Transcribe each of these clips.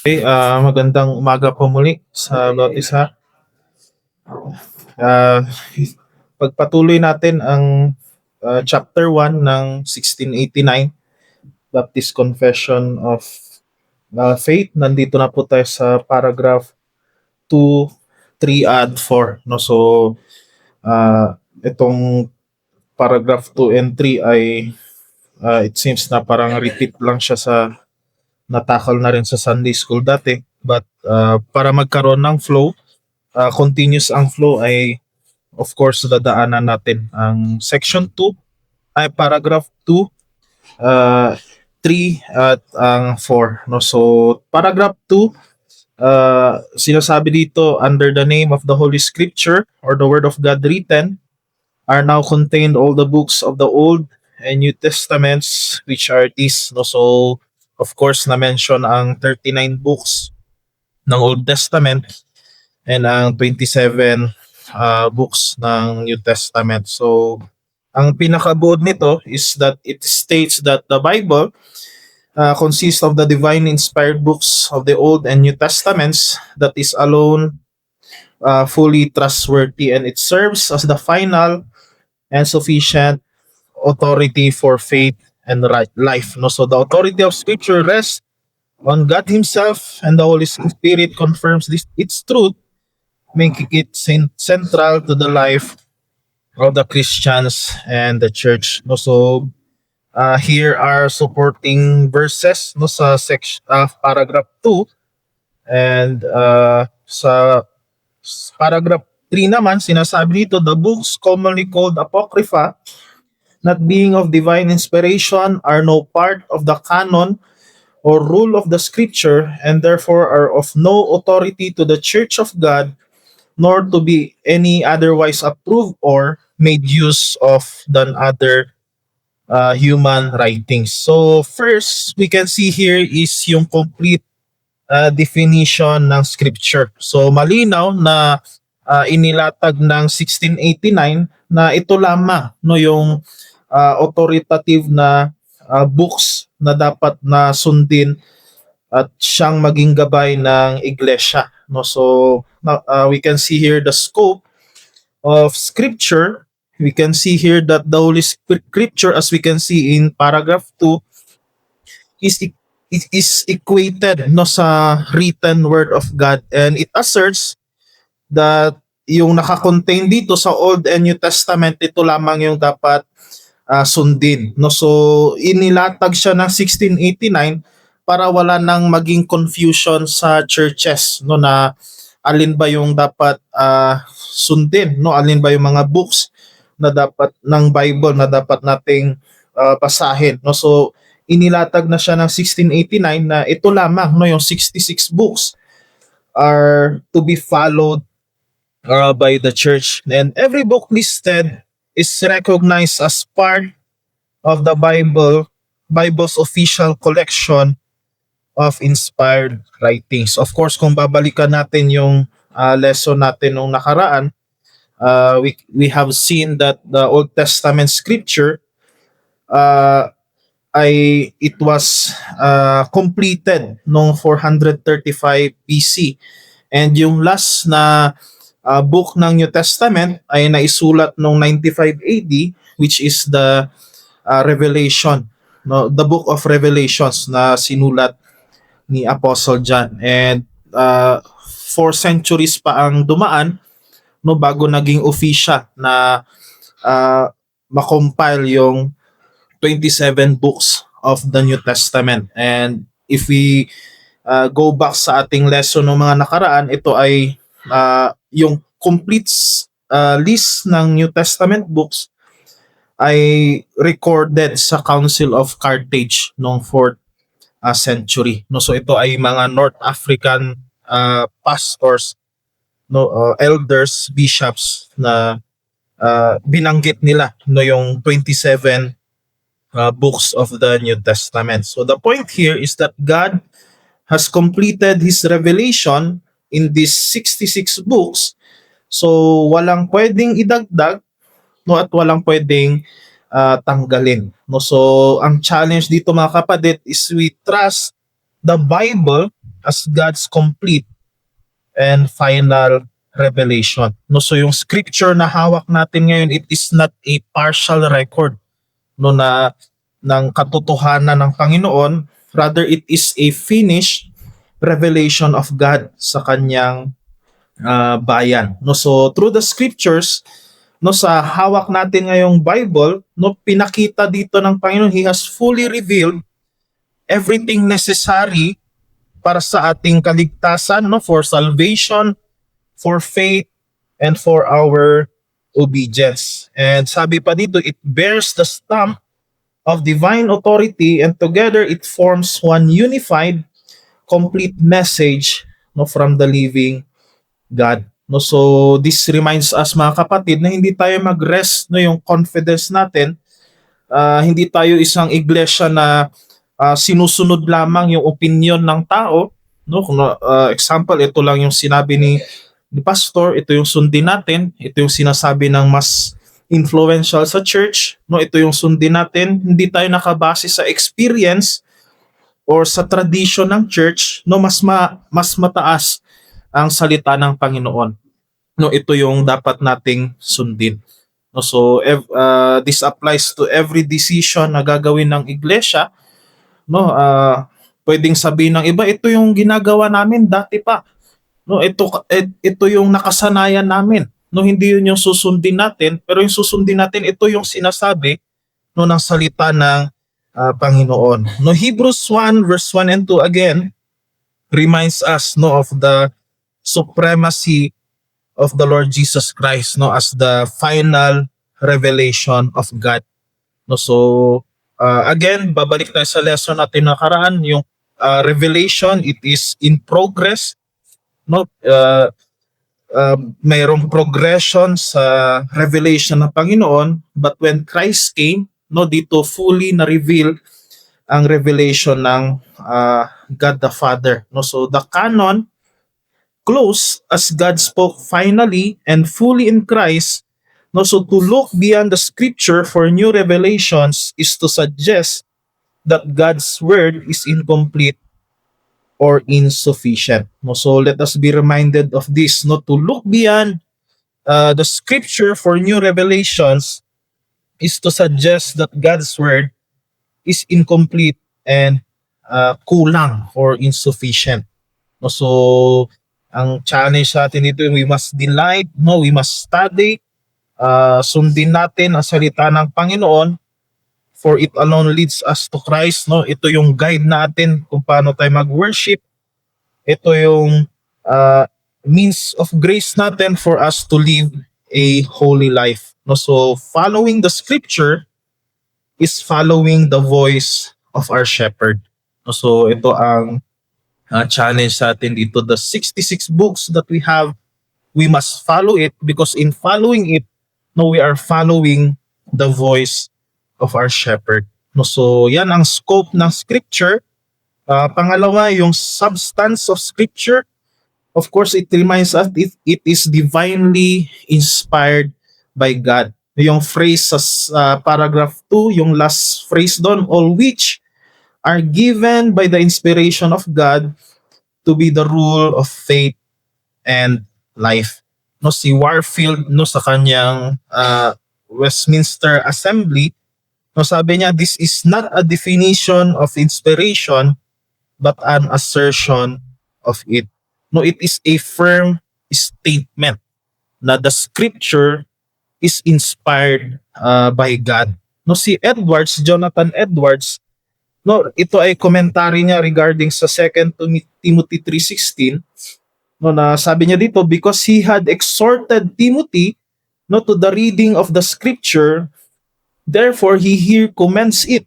Magandang umaga po muli sa bawat isa. Ah, Pagpatuloy natin ang chapter 1 ng 1689, Baptist Confession of Faith. Nandito na po tayo sa paragraph 2, 3 at 4. No? So, itong paragraph 2 and 3 ay it seems na parang repeat lang siya sa natakal na rin sa Sunday school dati. But para magkaroon ng flow, continuous ang flow ay of course dadaanan natin ang section 2 ay paragraph 2, uh, 3 at ang 4, no. So paragraph 2, sinasabi dito, under the name of the Holy Scripture or the Word of God written are now contained all the books of the Old and New Testaments, which are these, no. So of course na mention ang 39 books ng Old Testament and ang 27 books ng New Testament. So, ang pinakabuod nito is that it states that the Bible consists of the divine inspired books of the Old and New Testaments that is alone fully trustworthy, and it serves as the final and sufficient authority for faith and right life. No, so the authority of Scripture rests on God Himself, and the Holy Spirit confirms this its truth, making it central to the life of the Christians and the church. No, so here are supporting verses, no, sa section paragraph 2, and sa paragraph 3 naman sinasabi dito, the books commonly called apocrypha, not being of divine inspiration, are no part of the canon or rule of the scripture, and therefore are of no authority to the church of God, nor to be any otherwise approved or made use of than other human writings. So first, we can see here is yung complete definition ng scripture. So malinaw na inilatag ng 1689 na ito lamang, no, yung authoritative na books na dapat na sundin at siyang maging gabay ng iglesia, no. So we can see here the scope of scripture. We can see here that the Holy Scripture, as we can see in paragraph 2, is is equated, no, sa written word of God, and it asserts that yung nakakontain dito sa Old and New Testament, ito lamang yung dapat sundin, no. So inilatag siya ng 1689 para wala nang maging confusion sa churches, no, na alin ba yung dapat sundin, no, alin ba yung mga books na dapat ng Bible na dapat nating basahin, no. So inilatag na siya ng 1689 na ito lamang, no, yung 66 books are to be followed by the church, and every book listed is recognized as part of the Bible's official collection of inspired writings. Of course, kung babalikan natin yung lesson natin nung nakaraan, we have seen that the Old Testament scripture it was completed noong 435 BC, and yung last na book ng New Testament ay naisulat noong 95 AD, which is the Revelation, no, the book of Revelations na sinulat ni Apostle John. And 4 centuries pa ang dumaan, no, bago naging official na makompile yung 27 books of the New Testament. And if we go back sa ating lesson ng mga nakaraan, ito ay yung complete list ng New Testament books ay recorded sa Council of Carthage noong 4th century, no. So ito ay mga North African pastors, no, elders, bishops na binanggit nila, no, yung 27 books of the New Testament. So the point here is that God has completed His revelation in these 66 books. So walang pwedeng idagdag, no, at walang pwedeng tanggalin, no. So ang challenge dito mga kapatid is we trust the Bible as God's complete and final revelation. No, so yung scripture na hawak natin ngayon, it is not a partial record no na ng katotohanan ng Panginoon, rather it is a finished revelation of God sa kanyang bayan. No, so through the scriptures, no, sa hawak natin ngayong Bible, no, pinakita dito ng Panginoon, He has fully revealed everything necessary para sa ating kaligtasan, no, for salvation, for faith, and for our obedience. And sabi pa dito, it bears the stamp of divine authority, and together it forms one unified, complete message, no, from the living God. No, so this reminds us, mga kapatid, na hindi tayo mag-rest, no, yung confidence natin. Hindi tayo isang iglesia na sinusunod lamang yung opinion ng tao, no? Kung example, ito lang yung sinabi ni pastor, ito yung sundin natin, ito yung sinasabi ng mas influential sa church, no? Ito yung sundin natin. Hindi tayo nakabase sa experience or sa tradition ng church, no? Mas mataas ang salita ng Panginoon. No, ito yung dapat nating sundin. No, so this applies to every decision na gagawin ng iglesia. No, pwedeng sabihin ng iba, ito yung ginagawa namin dati pa. No, ito yung nakasanayan namin. No, hindi yun yung susundin natin, pero yung susundin natin, ito yung sinasabi, no, ng salita ng Panginoon. No, Hebrews 1 verse 1 and 2 again reminds us, no, of the supremacy of the Lord Jesus Christ, no, as the final revelation of God. No, so again, babalik tayo sa lesson natin nakaraan, yung revelation, it is in progress, no. Mayroong progression sa revelation ng Panginoon, but when Christ came, no, dito fully na reveal ang revelation ng God the Father. No, so the canon close as God spoke finally and fully in Christ. No, so to look beyond the scripture for new revelations is to suggest that God's word is incomplete or insufficient. No, so let us be reminded of this. No, to look beyond the scripture for new revelations is to suggest that God's word is incomplete and kulang or insufficient. No, so ang challenge sa atin dito, we must delight, no, we must study, sundin natin ang salita ng Panginoon, for it alone leads us to Christ. No, ito yung guide natin kung paano tayo mag-worship. Ito yung means of grace natin for us to live a holy life. No, so following the scripture is following the voice of our shepherd. No, so ito ang challenge sa atin dito. The 66 books that we have, we must follow it, because in following it, no, we are following the voice of our shepherd. No, so yan ang scope ng scripture. Pangalawa, yung substance of scripture. Of course, it reminds us it is divinely inspired by God. Yung phrase sa paragraph 2, yung last phrase doon, all which are given by the inspiration of God to be the rule of faith and life. No, si Warfield, no, sa kanyang Westminster Assembly, no, sabi niya, this is not a definition of inspiration but an assertion of it. No, it is a firm statement na the scripture is inspired by God. No, si Jonathan Edwards, no, ito ay commentary niya regarding sa 2 Timothy 3:16. No, na sabi niya dito, because he had exhorted Timothy, no, to the reading of the scripture, therefore he here commends it.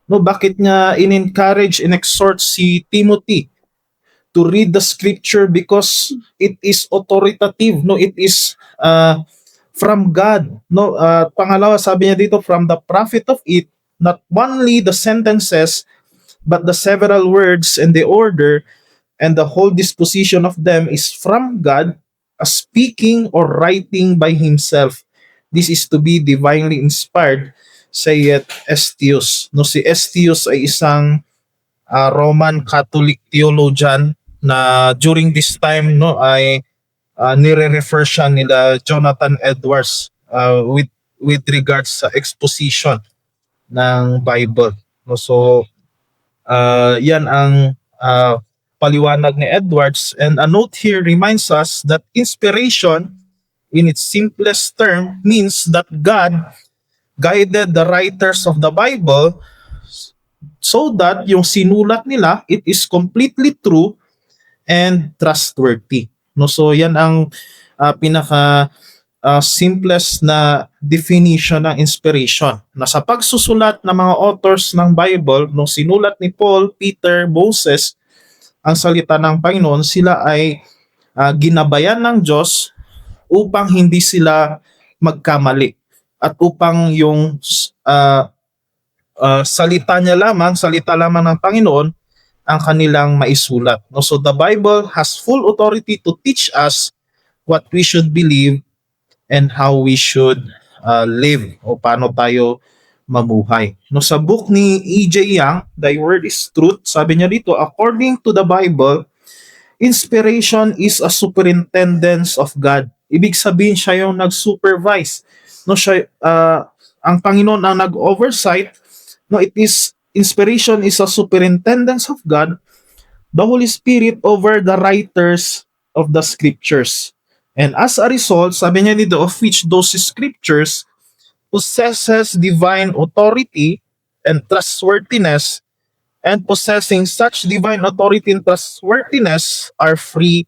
No, bakit niya in-encourage and exhort si Timothy to read the scripture? Because it is authoritative, no, it is from God. No, pangalawa, sabi niya dito, from the profit of it, not only the sentences, but the several words and the order and the whole disposition of them is from God, as speaking or writing by himself. This is to be divinely inspired, saith Estius. No, si Estius ay isang Roman Catholic theologian na during this time no ay nire-refer siya nila Jonathan Edwards with regards sa exposition ng Bible. No, so yan ang paliwanag ni Edwards, and a note here reminds us that inspiration in its simplest term means that God guided the writers of the Bible so that yung sinulat nila it is completely true and trustworthy. No, so yan ang pinaka simplest na definition ng inspiration. Na sa pagsusulat ng mga authors ng Bible, nung sinulat ni Paul, Peter, Moses, ang salita ng Panginoon, sila ay ginabayan ng Diyos upang hindi sila magkamali at upang yung salita lamang ng Panginoon ang kanilang maisulat. No, so the Bible has full authority to teach us what we should believe and how we should live o paano tayo mamuhay. No, sa book ni E.J. Young, Thy Word is Truth, sabi niya dito, according to the Bible, inspiration is a superintendence of God. Ibig sabihin siya yung nag-supervise. No, siya, ang Panginoon ang nag-oversight. No, inspiration is a superintendence of God, the Holy Spirit over the writers of the scriptures. And as a result, sabi niya dito, of which those scriptures possesses divine authority and trustworthiness, and possessing such divine authority and trustworthiness are free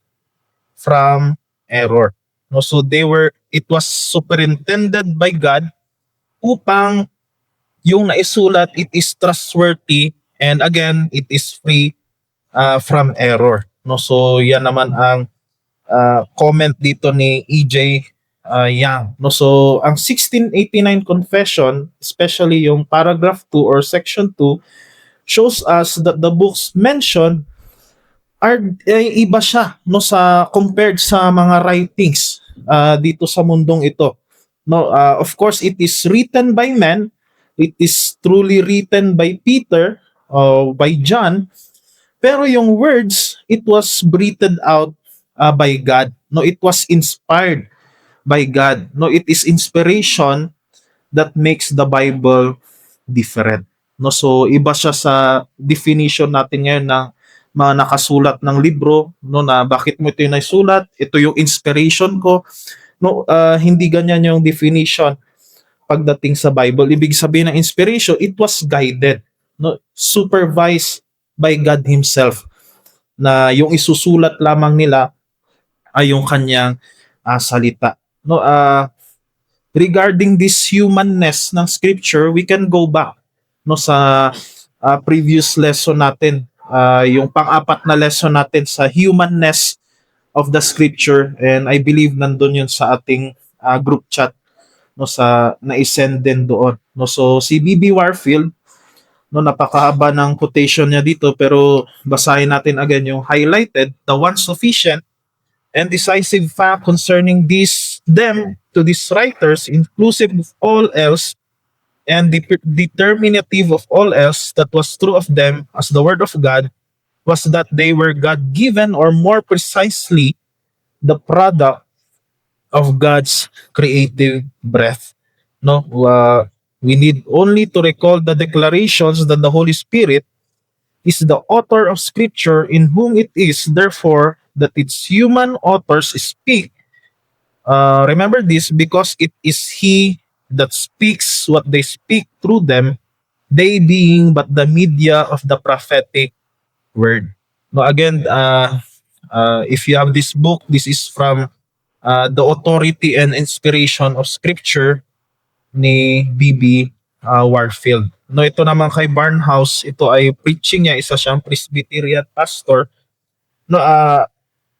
from error. No, so it was superintended by God upang yung naisulat, it is trustworthy, and again, it is free from error. No, so yan naman ang comment dito ni E.J. Young. No, so ang 1689 Confession, especially yung paragraph 2 or section 2, shows us that the books mentioned iba siya no sa compared sa mga writings dito sa mundong ito. No, of course it is written by men. It is truly written by Peter, by John, pero yung words, it was breathed out by God. No, it was inspired by God. No, it is inspiration that makes the Bible different. No, so iba siya sa definition natin ngayon ng mga nakasulat ng libro, no, na bakit mo ito yung naisulat, ito yung inspiration ko. No, hindi ganyan yung definition pagdating sa Bible. Ibig sabihin ng inspiration, it was guided, no, supervised by God Himself, na yung isusulat lamang nila ay yung kanyang salita. No, regarding this humanness ng scripture, we can go back no sa previous lesson natin, yung pang-apat na lesson natin sa humanness of the scripture, and I believe nandun yun sa ating group chat no sa na-send din doon. No, so si B.B. Warfield, no, napakahaba ng quotation niya dito, pero basahin natin again yung highlighted, the one sufficient and decisive fact concerning them to these writers, inclusive of all else and determinative of all else that was true of them as the word of God, was that they were God-given, or more precisely, the product of God's creative breath. No, we need only to recall the declarations that the Holy Spirit is the author of Scripture, in whom it is, therefore, that its human authors speak. Remember this, because it is He that speaks what they speak through them, they being but the media of the prophetic word. No, again, if you have this book, this is from the authority and inspiration of Scripture ni B.B. Warfield. No, ito naman kay Barnhouse, ito ay preaching niya, isa siyang Presbyterian pastor. No,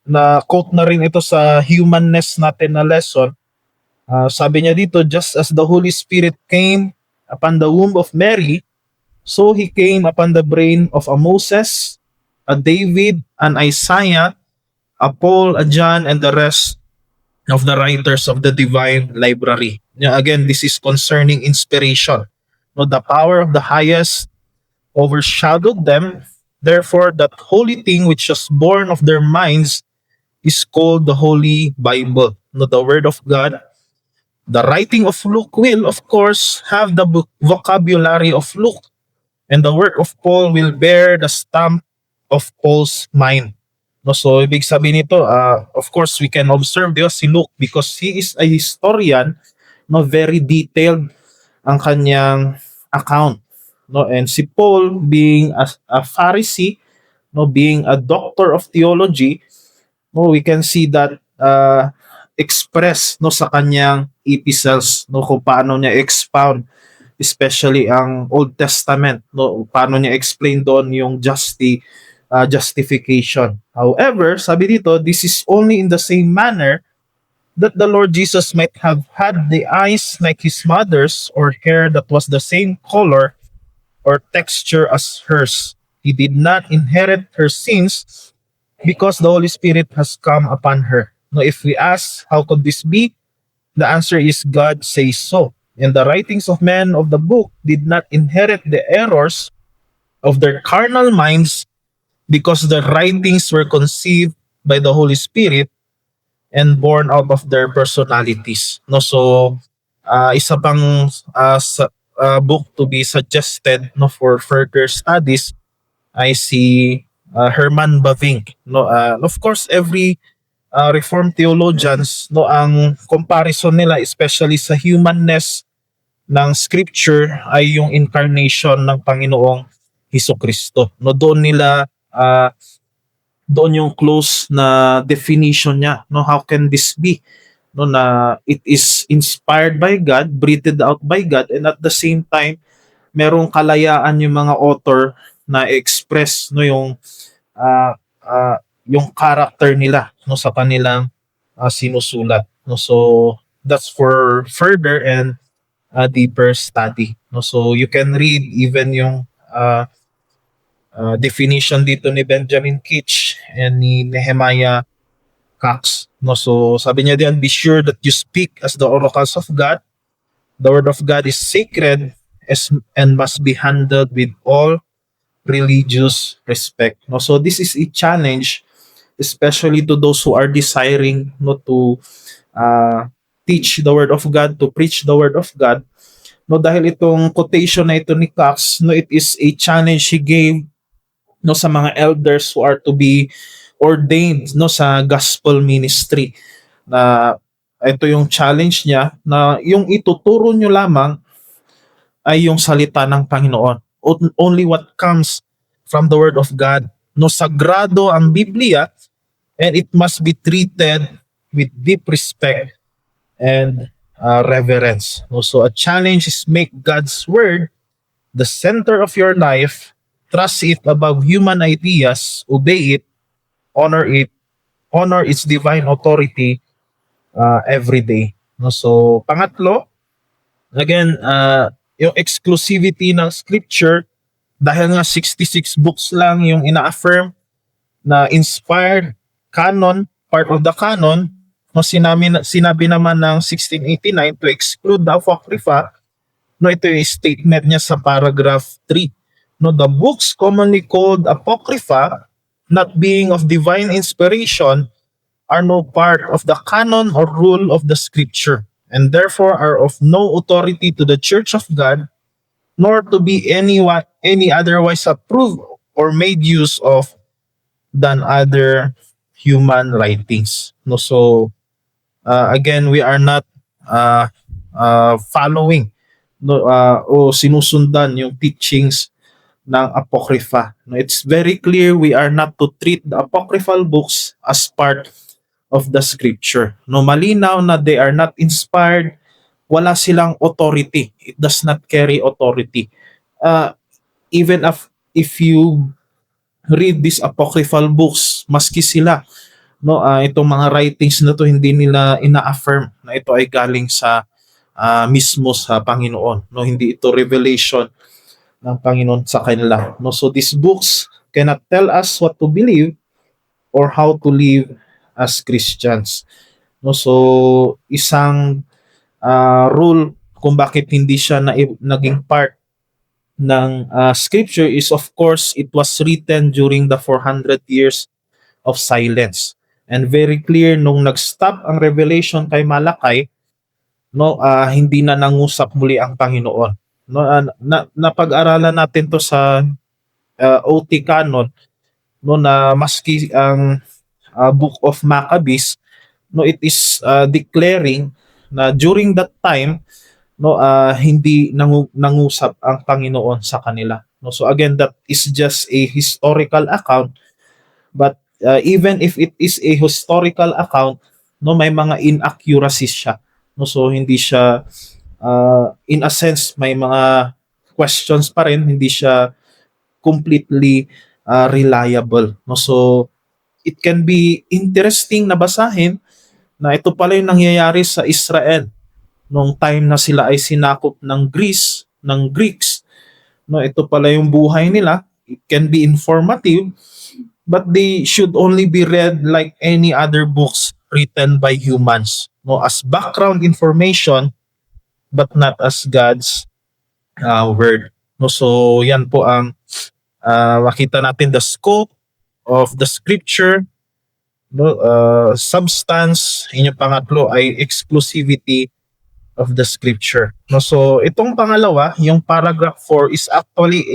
na quote na rin ito sa humanness natin na lesson. Sabi niya dito, just as the Holy Spirit came upon the womb of Mary, so He came upon the brain of a Moses, a David, an Isaiah, a Paul, a John, and the rest of the writers of the divine library. Again, this is concerning inspiration. No, the power of the highest overshadowed them, Therefore, that holy thing which was born of their minds is called the Holy Bible, no, the Word of God. The writing of Luke will, of course, have the vocabulary of Luke, and the work of Paul will bear the stamp of Paul's mind. No, so ibig sabihin nito, of course, we can observe si Luke because he is a historian, no, very detailed ang kanyang account. No, and si Paul being a Pharisee, no, being a doctor of theology, no, we can see that express, no, sa kanyang epistles, no, kung paano niya expound especially ang Old Testament, no, paano niya explain doon yung justification. However, sabi dito, this is only in the same manner that the Lord Jesus might have had the eyes like his mother's, or hair that was the same color or texture as hers. He did not inherit her sins because the Holy Spirit has come upon her. Now, if we ask, how could this be? The answer is God says so. And the writings of men of the book did not inherit the errors of their carnal minds because the writings were conceived by the Holy Spirit and born out of their personalities. No, so isa pang book to be suggested, no, for further studies ay si Herman Bavinck. No, of course, every Reformed theologians, no, ang comparison nila especially sa humanness ng scripture ay yung incarnation ng Panginoong Hesukristo. No, doon nila doon yung close na definition niya. No, how can this be? No, na it is inspired by God, breathed out by God, and at the same time merong kalayaan yung mga author na express, no, yung character nila, no, sa kanilang sinusulat. No, so that's for further and deeper study. No, so you can read even yung definition dito ni Benjamin Kitch and ni Nehemiah Cox. No, so sabi niya diyan, be sure that you speak as the oracles of God. The word of God is sacred and must be handled with all religious respect. No, so this is a challenge, especially to those who are desiring, no, to teach the word of God, to preach the word of God. No, dahil itong quotation na ito ni Cox, no, it is a challenge he gave, no, sa mga elders who are to be ordained, no, sa gospel ministry. Na ito yung challenge niya, na yung ituturo nyo lamang ay yung salita ng Panginoon. Only what comes from the word of God. No, sagrado ang Biblia, and it must be treated with deep respect and reverence. No, so a challenge is make God's word the center of your life, trust it above human ideas, obey it, honor its divine authority every day. No, so pangatlo, again, yung exclusivity ng scripture, dahil nga 66 books lang yung ina-affirm na inspired canon, part of the canon, no, sinabi naman ng 1689 to exclude the Apocrypha. No, ito yung statement niya sa paragraph 3. No, the books commonly called Apocrypha, not being of divine inspiration, are no part of the canon or rule of the scripture, and therefore are of no authority to the Church of God, nor to be any otherwise approved or made use of than other human writings. No, so again, we are not following, no, o sinusundan yung teachings ng Apocrypha. No, it's very clear we are not to treat the apocryphal books as part of the scripture. No, malinaw na they are not inspired, wala silang authority. It does not carry authority. Even if you read these apocryphal books, maski sila, no, itong mga writings na to, hindi nila ina-affirm na ito ay galing sa mismo sa Panginoon. No, hindi ito revelation ng Panginoon sa kanila. No, so these books cannot tell us what to believe or how to live as Christians. No, so isang rule kung bakit hindi siya naging part ng scripture is, of course, it was written during the 400 years of silence. And very clear nung nag-stop ang revelation kay Malakay, no, hindi na nangusap muli ang Panginoon. No, napag-aralan natin to sa OT canon, no, na maski ang Book of Maccabees, no, it is declaring na during that time, no, hindi nangusap ang Panginoon sa kanila. No, so again, that is just a historical account, but even if it is a historical account, no, may mga inaccuracies siya. No, so hindi siya in a sense may mga questions pa rin, hindi siya completely reliable. No, so it can be interesting na basahin na ito pala yung nangyayari sa Israel nung time na sila ay sinakop ng Greeks. No, ito pala yung buhay nila. It can be informative, but they should only be read like any other books written by humans. No, as background information, but not as God's word. No, so yan po ang makita natin the scope of the scripture, no, substance, inyong pangatlo ay exclusivity of the scripture. No, so itong pangalawa, yung paragraph 4 is actually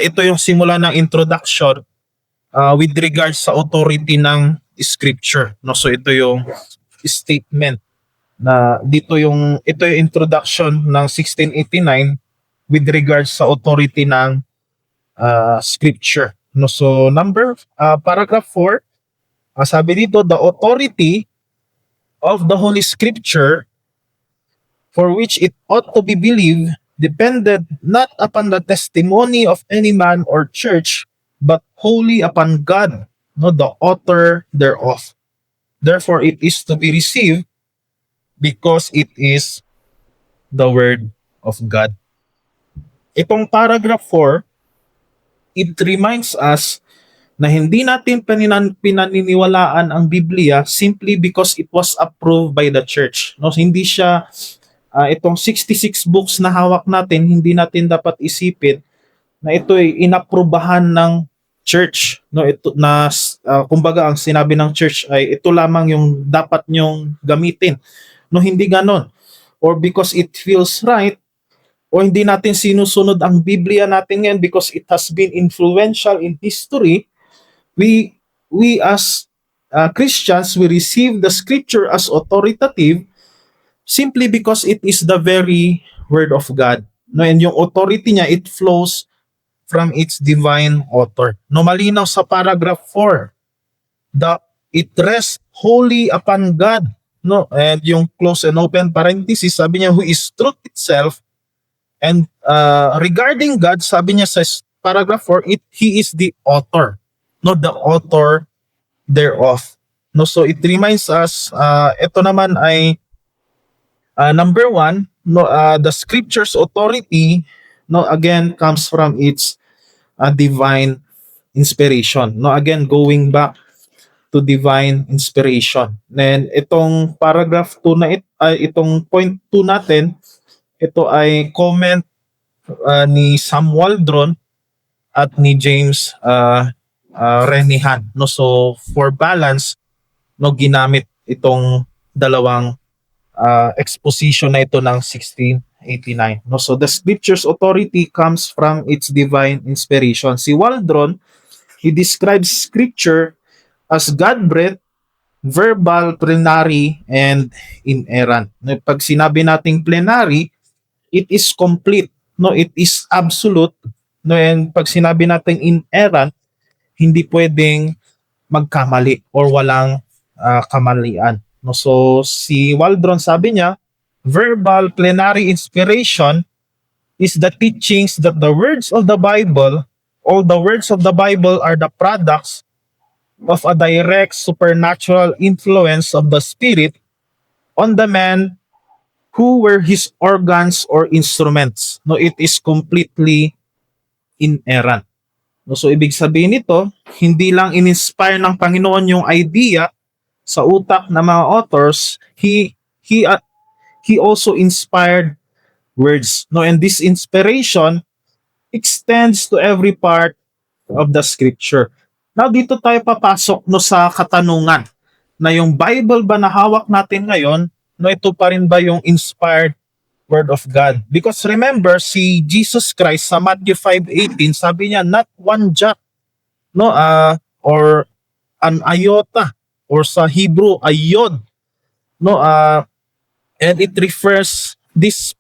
ito yung simula ng introduction with regards sa authority ng scripture. No, so ito yung statement na ito yung introduction ng 1689 with regards sa authority ng scripture. No, so paragraph 4, sabi dito, the authority of the Holy Scripture for which it ought to be believed depended not upon the testimony of any man or church, but wholly upon God, no, the author thereof. Therefore, it is to be received because it is the word of God. Itong paragraph 4, it reminds us na hindi natin pinaniniwalaan ang Biblia simply because it was approved by the church. No, hindi siya itong 66 books na hawak natin, hindi natin dapat isipin na ito ay inaprubahan ng church. No, ito na kumbaga ang sinabi ng church ay ito lamang yung dapat nyong gamitin. No, hindi ganon. Or because it feels right, o hindi natin sinusunod ang Biblia natin ngayon because it has been influential in history, we as Christians, we receive the scripture as authoritative simply because it is the very word of God. No, and yung authority niya, it flows from its divine author. No, malinaw sa paragraph 4, it rests wholly upon God. No, and yung close and open parenthesis, sabi niya, who is truth itself. And regarding God, sabi niya sa paragraph 4, he is the author, not the author thereof. No, so it reminds us, ito naman ay number 1, no, the scripture's authority, no, again comes from its divine inspiration. No, again going back to divine inspiration. Then itong paragraph 2 na itong point 2 natin, ito ay comment ni Sam Waldron at ni James Renihan. No, so for balance, no, ginamit itong dalawang exposition na ito ng 1689. No, so the scripture's authority comes from its divine inspiration. Si Waldron, he describes scripture as God-breathed, verbal, plenary, and inerrant. No, pag sinabi nating plenary, it is complete. No, it is absolute. No, and pag sinabi nating inerrant, hindi pwedeng magkamali or walang kamalian. No, so si Waldron sabi niya, verbal plenary inspiration is the teachings that the words of the Bible, all the words of the Bible are the products of a direct supernatural influence of the Spirit on the man who were his organs or instruments. No, it is completely inerrant. No, so ibig sabihin nito, hindi lang in-inspire ng Panginoon yung idea sa utak ng mga authors, he also inspired words. No, and this inspiration extends to every part of the scripture. Now dito tayo papasok no sa katanungan na yung Bible ba na hawak natin ngayon, no ito pa rin ba yung inspired word of God? Because remember si Jesus Christ sa Matthew 5:18 sabi niya not one jot no or an iota or sa Hebrew ayod no and it refers this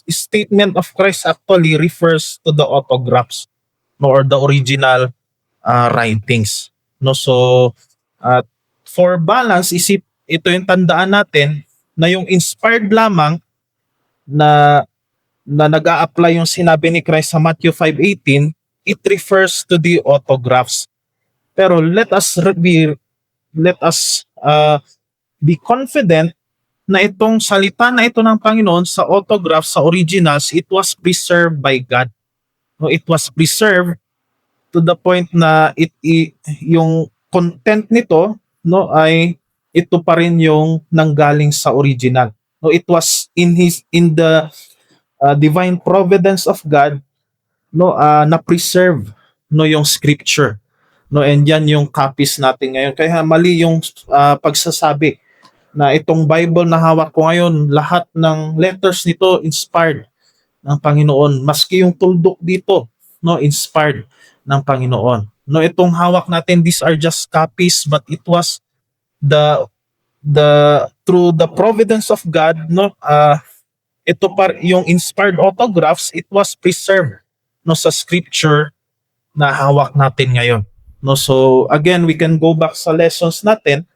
statement of Christ actually refers to the autographs no or the original writings no so uh, for balance isip ito yung tandaan natin na yung inspired lamang na nag-a-apply yung sinabi ni Christ sa Matthew 5:18 it refers to the autographs pero let us be confident na itong salita na ito ng Panginoon sa autographs sa originals it was preserved by God no it was preserved to the point na yung content nito no ay ito pa rin yung nanggaling sa original no it was in the divine providence of God no na preserve no yung scripture no and yan yung copies natin ngayon kaya mali yung pagsasabi na itong Bible na hawak ko ngayon lahat ng letters nito inspired ng Panginoon maski yung tuldok dito no inspired ng Panginoon no itong hawak natin these are just copies but it was the through the providence of God no ito yung inspired autographs it was preserved no sa scripture na hawak natin ngayon no so again we can go back sa lessons natin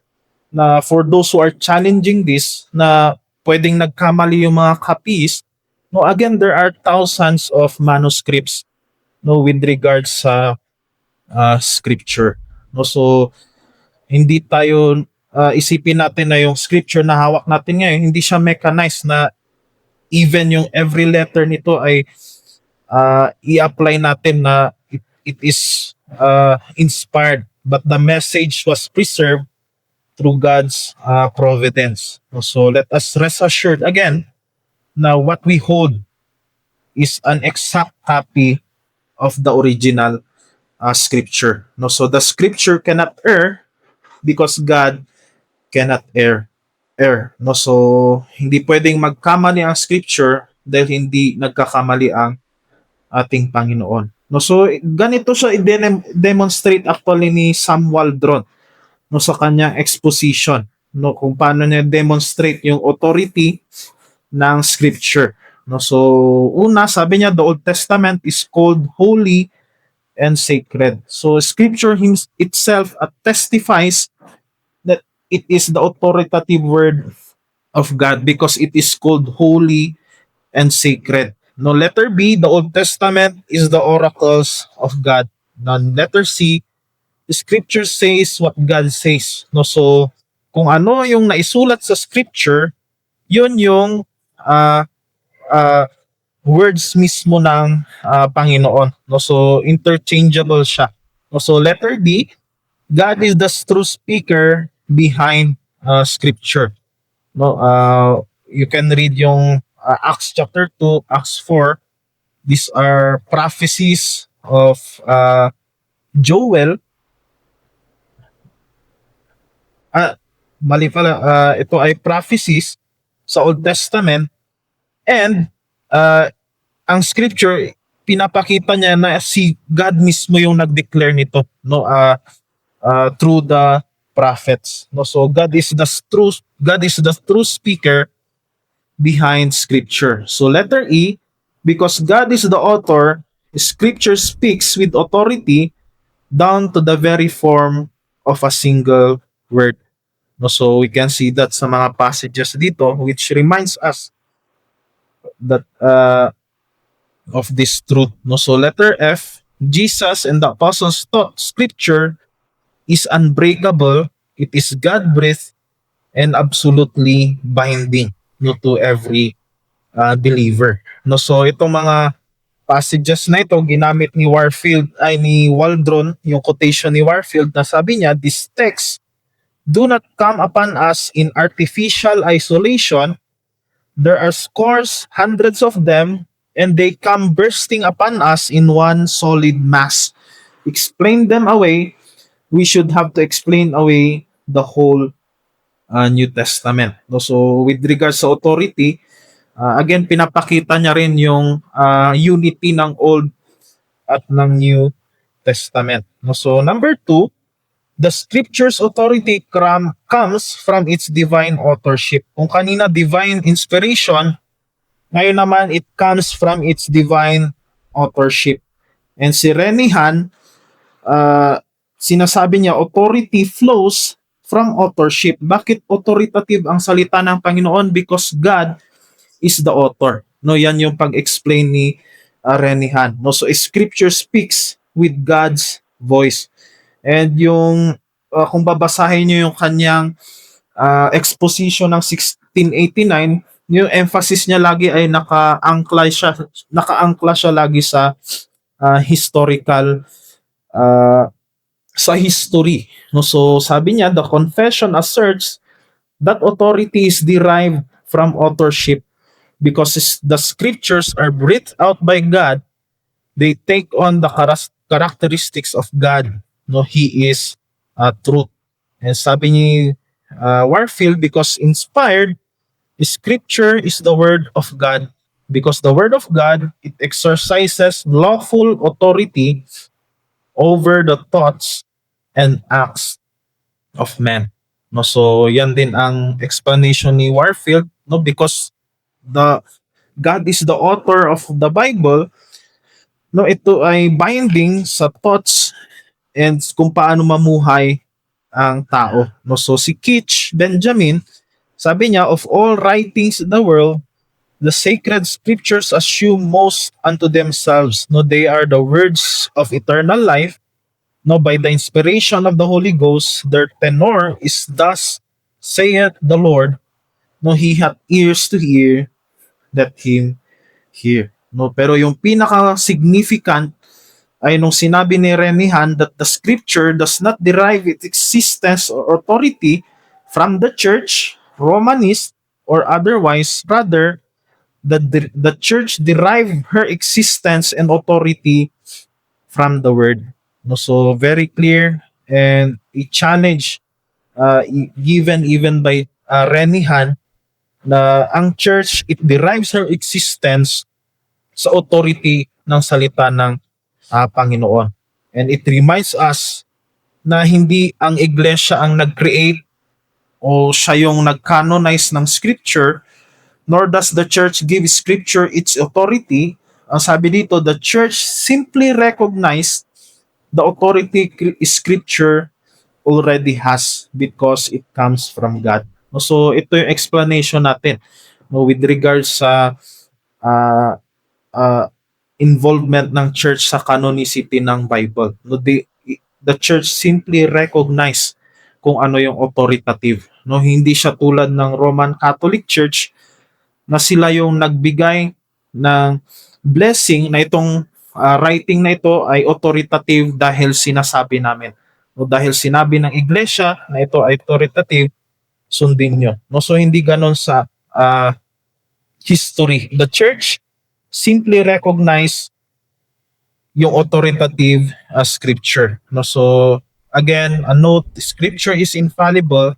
na for those who are challenging this na pwedeng nagkamali yung mga copies no again there are thousands of manuscripts no with regards sa scripture no so hindi tayo isipin natin na yung scripture na hawak natin ngayon hindi siya mechanized na even yung every letter nito ay i-apply natin na it is inspired but the message was preserved through God's providence. So let us rest assured again na what we hold is an exact copy of the original scripture. No, so the scripture cannot err because God cannot err. No, so hindi pwedeng magkamali ang scripture dahil hindi nagkakamali ang ating Panginoon. No, so ganito siya i-demonstrate actually ni Sam Waldron no sa kanyang exposition no kung paano niya demonstrate yung authority ng scripture no so una sabi niya the Old Testament is called holy and sacred so scripture itself testifies that it is the authoritative word of God because it is called holy and sacred no letter B the Old Testament is the oracles of God now letter C the scripture says what God says. No, so, kung ano yung naisulat sa scripture, yun yung words mismo ng Panginoon. No, so, interchangeable siya. No, so, letter D, God is the true speaker behind scripture. No, you can read yung Acts chapter 2, Acts 4. These are prophecies of Joel. Mali pala, ito ay prophecies sa Old Testament and ang scripture pinapakita niya na si God mismo yung nag-declare nito no through the prophets no so God is the true speaker behind scripture so letter E because God is the author scripture speaks with authority down to the very form of a single word. No, so we can see that sa mga passages dito which reminds us that of this truth. No, so letter F, Jesus and the apostles taught scripture is unbreakable, it is God-breathed and absolutely binding no to every believer. No, so itong mga passages na ito ginamit ni Waldron yung quotation ni Warfield na sabi niya this text do not come upon us in artificial isolation there are scores hundreds of them and they come bursting upon us in one solid mass. Explain them away, we should have to explain away the whole New Testament. No, so with regards sa authority, again, pinapakita niya rin yung unity ng Old at ng New Testament. No, so number two, the scripture's authority comes from its divine authorship. Kung kanina divine inspiration, ngayon naman it comes from its divine authorship. And si Renihan, sinasabi niya authority flows from authorship. Bakit authoritative ang salita ng Panginoon? Because God is the author. No, yan yung pag-explain ni Renihan. No, so scripture speaks with God's voice. And yung kung babasahin niyo yung kanyang exposition ng 1689, yung emphasis niya lagi ay nakaangkla siya lagi sa historical sa history. No, so sabi niya, the confession asserts that authority is derived from authorship because the scriptures are breathed out by God. They take on the characteristics of God. No, He is truth. And sabi ni Warfield, because inspired, scripture is the word of God. Because the word of God, it exercises lawful authority over the thoughts and acts of men. No, so yan din ang explanation ni Warfield, no, because the God is the author of the Bible. No, ito ay binding sa thoughts and kung paano mamuhay ang tao. No, so si Keith Benjamin, sabi niya, of all writings in the world, the sacred scriptures assume most unto themselves. No, they are the words of eternal life. No, by the inspiration of the Holy Ghost, their tenor is thus saith the Lord. No, He hath ears to hear, let him hear. No, pero yung pinaka-significant ay nung sinabi ni Renihan that the scripture does not derive its existence or authority from the church, Romanist, or otherwise, rather, the church derived her existence and authority from the word. No, so very clear and a challenge given even by Renihan na ang church, it derives her existence sa authority ng salita ng Panginoon. And it reminds us na hindi ang iglesia ang nag-create o siya yung nag-canonize ng scripture, nor does the church give scripture its authority. Ang sabi dito, the church simply recognize the authority scripture already has because it comes from God. So ito yung explanation natin with regards sa involvement ng church sa canonicity ng Bible. No, the church simply recognize kung ano yung authoritative. No, hindi siya tulad ng Roman Catholic Church na sila yung nagbigay ng blessing na itong writing na ito ay authoritative dahil sinasabi namin. No, dahil sinabi ng iglesia na ito ay authoritative, sundin nyo. No, so hindi ganon sa history. The church simply recognize yung authoritative scripture. No, so again, a note, scripture is infallible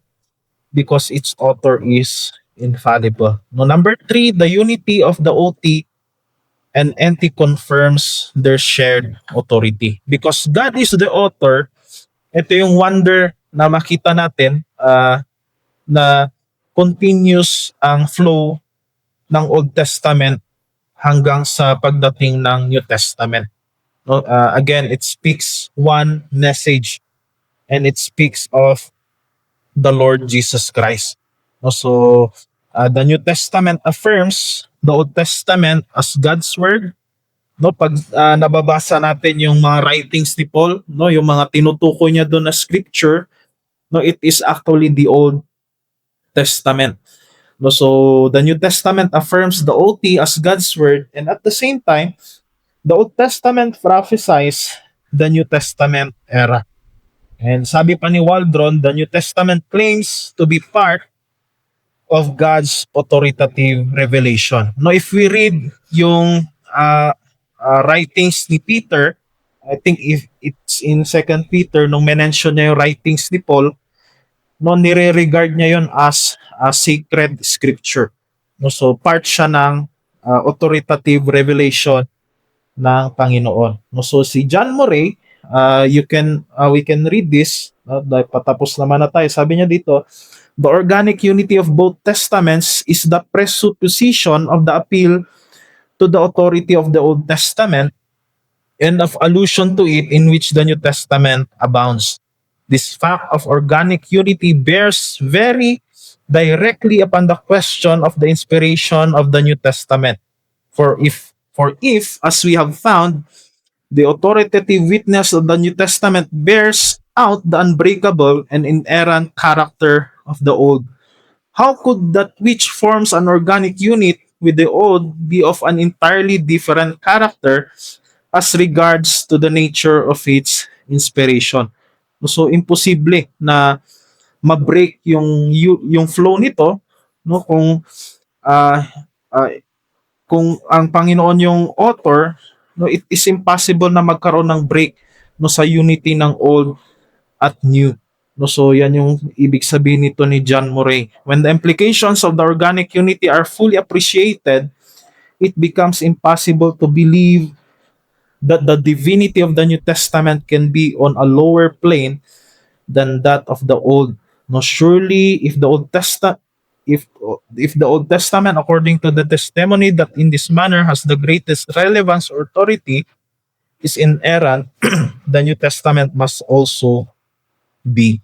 because its author is infallible. No, number 3, the unity of the OT and NT confirms their shared authority. Because God is the author, ito yung wonder na makita natin na continuous ang flow ng Old Testament hanggang sa pagdating ng New Testament. No, again, it speaks one message and it speaks of the Lord Jesus Christ. No, so the New Testament affirms the Old Testament as God's word. No, pag nababasa natin yung mga writings ni Paul, no, yung mga tinutukoy niya doon na scripture, no, it is actually the Old Testament. No, so the New Testament affirms the OT as God's word, and at the same time, the Old Testament prophesies the New Testament era. And sabi pa ni Waldron, the New Testament claims to be part of God's authoritative revelation. No, if we read yung writings ni Peter, I think if it's in Second Peter, nung mention niya yung writings ni Paul, no, nire-regard niya yon as a sacred scripture. No, so part siya ng authoritative revelation ng Panginoon. No, so si John Murray, we can read this, dahil patapos naman na tayo. Sabi niya dito, the organic unity of both testaments is the presupposition of the appeal to the authority of the Old Testament and of allusion to it in which the New Testament abounds. This fact of organic unity bears very directly upon the question of the inspiration of the New Testament. For if, as we have found, the authoritative witness of the New Testament bears out the unbreakable and inerrant character of the Old, how could that which forms an organic unit with the Old be of an entirely different character as regards to the nature of its inspiration? So imposible na ma-break yung flow nito, no, uh, uh, kung ang Panginoon yung author, no, it is impossible na magkaroon ng break, no, sa unity ng old at new. No, so yan yung ibig sabihin nito ni John Murray. When the implications of the organic unity are fully appreciated, it becomes impossible to believe that the divinity of the New Testament can be on a lower plane than that of the Old. No, surely if the Old Testament if the Old Testament, according to the testimony that in this manner has the greatest relevance or authority, is inerrant, the New Testament must also be.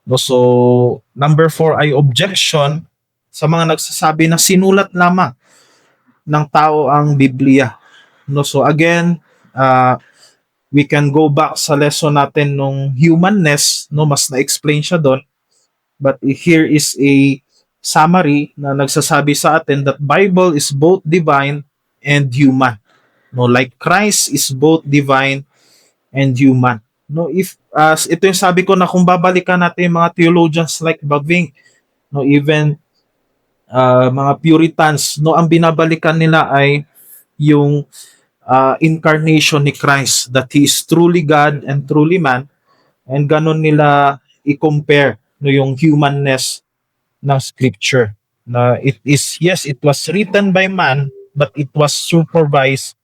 No, so number 4 ay objection sa mga nagsasabi na sinulat lamang ng tao ang Biblia. No, so again, we can go back sa lesson natin nung humanness, no, mas na-explain siya doon. But here is a summary na nagsasabi sa atin that Bible is both divine and human. No, like Christ is both divine and human. No, if ito yung sabi ko na kung babalikan natin yung mga theologians like Bavinck, no, even mga Puritans, no, ang binabalikan nila ay yung incarnation ni Christ, that He is truly God and truly man, and ganun nila i-compare, no, yung humanness ng scripture. Na it is, yes, it was written by man, but it was supervised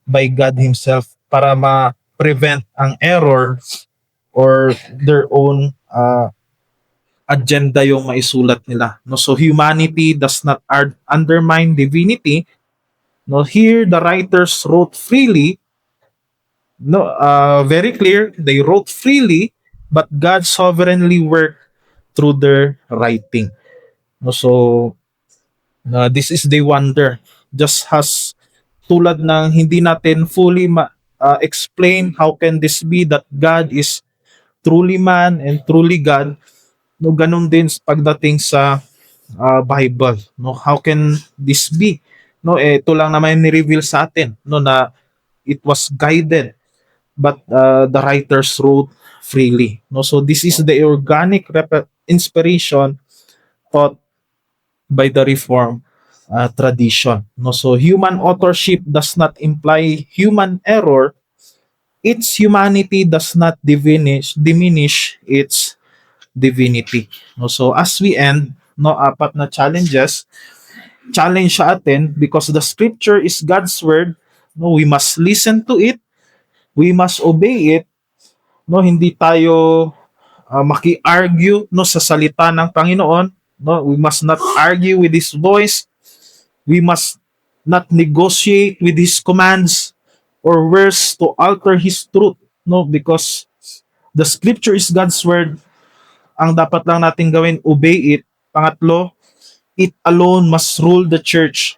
by God Himself para ma-prevent ang error or their own agenda yung maisulat nila. No, so humanity does not undermine divinity. No, here the writers wrote freely. No, very clear. They wrote freely, but God sovereignly worked through their writing. No, so this is the wonder. Just as tulad ng hindi natin fully explain how can this be that God is truly man and truly God. No, ganun din pagdating sa Bible. No, how can this be? No, ito lang naman ni-reveal sa atin, no, na it was guided, but the writers wrote freely. No, so this is the organic inspiration taught by the Reformed tradition. No, so human authorship does not imply human error. Its humanity does not diminish its divinity. No, so as we end, no, 4 na challenge sa atin because the scripture is God's word. No, we must listen to it. We must obey it. No, hindi tayo maki-argue, no, sa salita ng Panginoon. No, we must not argue with His voice. We must not negotiate with His commands or words to alter His truth. No, because the scripture is God's word. Ang dapat lang natin gawin, obey it. Pangatlo, it alone must rule the church.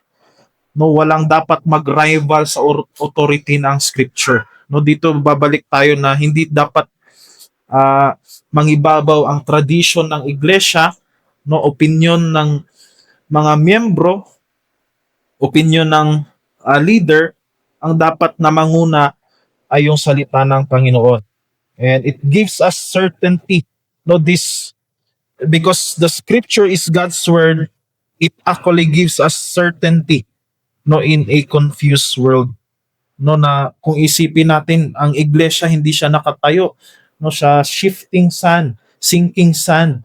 No, walang dapat mag-rival sa authority ng scripture. No, dito babalik tayo na hindi dapat mangibabaw ang tradition ng iglesia, no, opinion ng mga miyembro, opinion ng leader. Ang dapat na manguna ay yung salita ng Panginoon. And it gives us certainty. No, this, because the scripture is God's word, it actually gives us certainty. no, in a confused world, no, na kung isipin natin ang iglesia hindi siya nakatayo, no, sa shifting sand, sinking sand.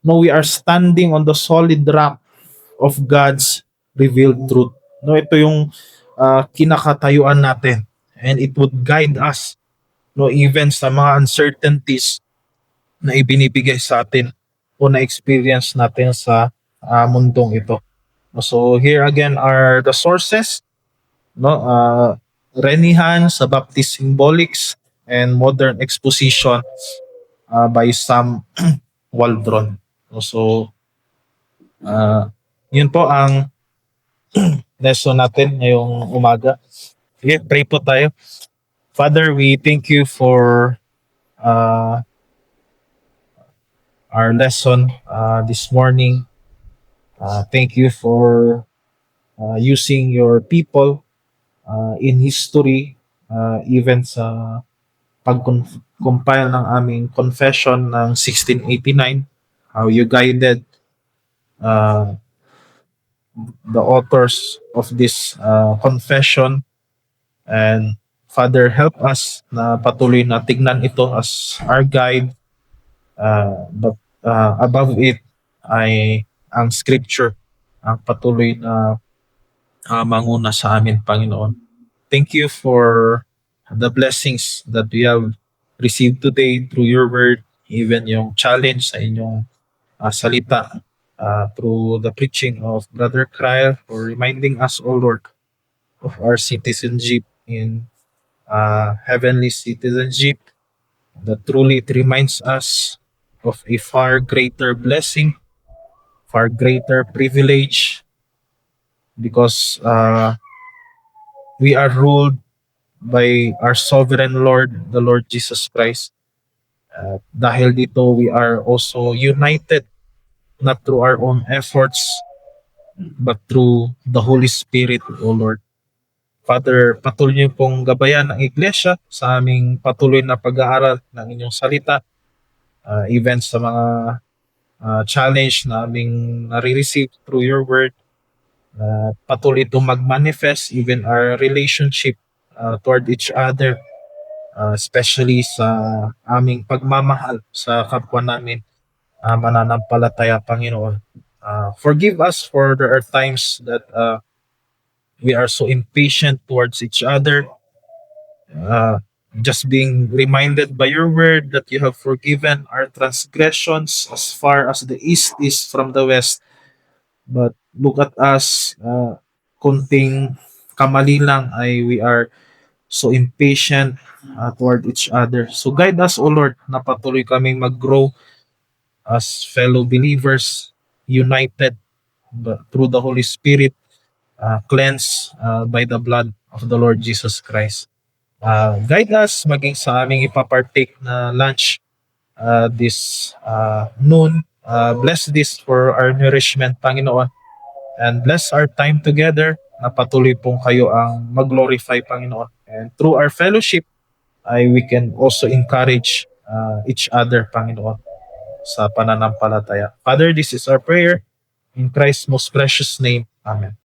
No, we are standing on the solid rock of God's revealed truth. No, ito yung kinakatayuan natin, and it would guide us, no, even sa mga uncertainties na ibinibigay sa atin o na experience natin sa mundong ito. So here again are the sources, no, Renihan sa Baptist Symbolics and Modern Exposition by Sam Waldron. So yun po ang lesson natin ngayong umaga. Sige, pray po tayo. Father, we thank you for uh, our lesson this morning. Thank you for using your people in history, even sa pag-compile ng aming confession ng 1689, how you guided uh, the authors of this confession. And Father, help us na patuloy na tignan ito as our guide, but above it ay ang scripture ang patuloy na manguna sa amin, Panginoon. Thank you for the blessings that we have received today through your word, even yung challenge sa inyong salita through the preaching of Brother Kyle, for reminding us, O Lord, of our citizenship in heavenly citizenship, that truly it reminds us of a far greater blessing, far greater privilege, because we are ruled by our sovereign Lord, the Lord Jesus Christ. Dahil dito, we are also united, not through our own efforts, but through the Holy Spirit, O Lord. Father, patuloy niyo pong gabayan ng Iglesia sa aming patuloy na pag-aaral ng inyong salita, even sa mga challenge na aming nare-receive through your word. Patuloy itong mag-manifest even our relationship toward each other, especially sa aming pagmamahal sa kapwa namin mananampalataya, Panginoon. Forgive us for there are times that we are so impatient towards each other, just being reminded by your word that you have forgiven our transgressions as far as the east is from the west. But look at us, kunting kamali lang ay we are so impatient toward each other. So guide us, O Lord, na patuloy kaming mag-grow as fellow believers, united through the Holy Spirit, cleansed by the blood of the Lord Jesus Christ. Guide us maging sa aming ipapartake na lunch this noon. Bless this for our nourishment, Panginoon. And bless our time together na patuloy pong kayo ang mag-glorify, Panginoon. And through our fellowship, we can also encourage each other, Panginoon, sa pananampalataya. Father, this is our prayer in Christ's most precious name. Amen.